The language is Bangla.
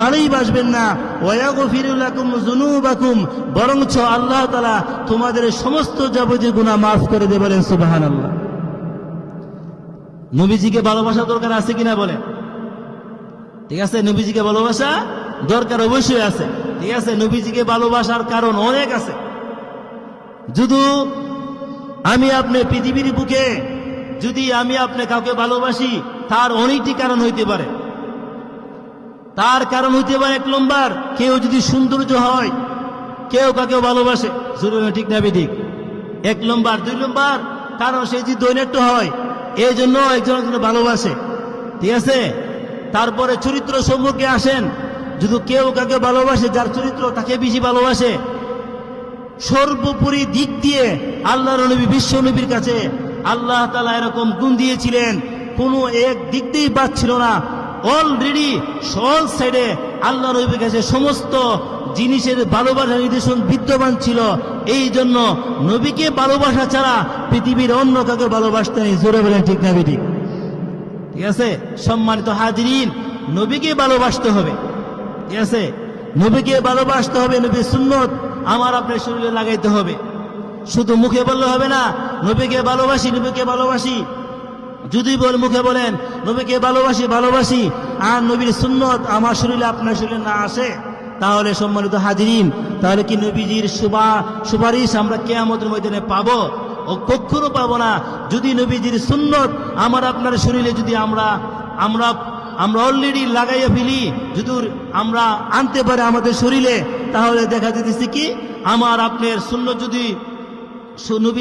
ভালোবাসবেন না, ওয়াগফিরু লাকুম যুনুবাকুম, বরঞ্চ আল্লাহ তাআলা তোমাদের সমস্ত যাবতীয় গুনাহ মাফ করে দেবেন। বলেন সুবহানাল্লাহ। নবীজিকে ভালোবাসা দরকার আছে কিনা বলেন? ঠিক আছে, নবীজিকে ভালোবাসা দরকার অবশ্যই আছে। ঠিক আছে, নবীজিকে ভালোবাসার কারণ অনেক আছে। যদি আমি আপনি পৃথিবীর বুকে যদি আমি আপনি কাউকে ভালোবাসি, তার অনেকটি কারণ হইতে পারে। তার কারণ হইতে পারে, এক নম্বর, কেউ যদি সৌন্দর্য হয়, কেউ কাকে ভালোবাসে, ঠিক না ঠিক? এক নম্বর। দুই নম্বর, কারণ সে যদি দৈন্যত্ব হয়, এই জন্য একজন ভালোবাসে। ঠিক আছে, তারপরে চরিত্র সম্পর্কে আসেন, যদি কেউ কাকে ভালোবাসে, যার চরিত্র তাকে বেশি ভালোবাসে। সর্বোপরি দিক দিয়ে আল্লাহর নবী, বিশ্ব নবীর কাছে আল্লাহ তাআলা এরকম গুণ দিয়েছিলেন, কোনো এক দিক দিয়েই বাদ ছিল না। অলরেডি সল সাইডে আল্লাহ নবীর কাছে সমস্ত জিনিসের ভালোবাসা নিদর্শন বিদ্যমান ছিল। এই জন্য নবীকে ভালোবাসা ছাড়া পৃথিবীর অন্য কাউকে ভালোবাসতে নেই। জোরে বলেন ঠিক না ঠিক? ঠিক আছে, সম্মানিত হাজিরিন, নবীকে ভালোবাসতে হবে। ঠিক আছে, নবীকে ভালোবাসতে হবে। নবীর সুন্নত আমার আপনার শরীরে লাগাইতে হবে। শুধু মুখে বললে হবে না নবীকে ভালোবাসি, নবীকে ভালোবাসি। যদি মুখে বলেন নবীকে ভালোবাসি ভালোবাসি, আর নবীর সুন্নত আমার শরীরে আপনার শরীরে না আসে, তাহলে সম্মানিত হাজিরিন, তাহলে কি নবীজির সুপারিশ আমরা কিয়ামতের ময়দানে পাবো? ও কখনো পাবো না। যদি নবীজির সুন্নত আমার আপনার শরীরে যদি আমরা অলরেডি লাগাইয়া ফেলি, যদি আমরা আনতে পারি আমাদের শরীরে, তাহলে দেখা যেতেছে কি আমার আপনার সুন্নত যদি নবী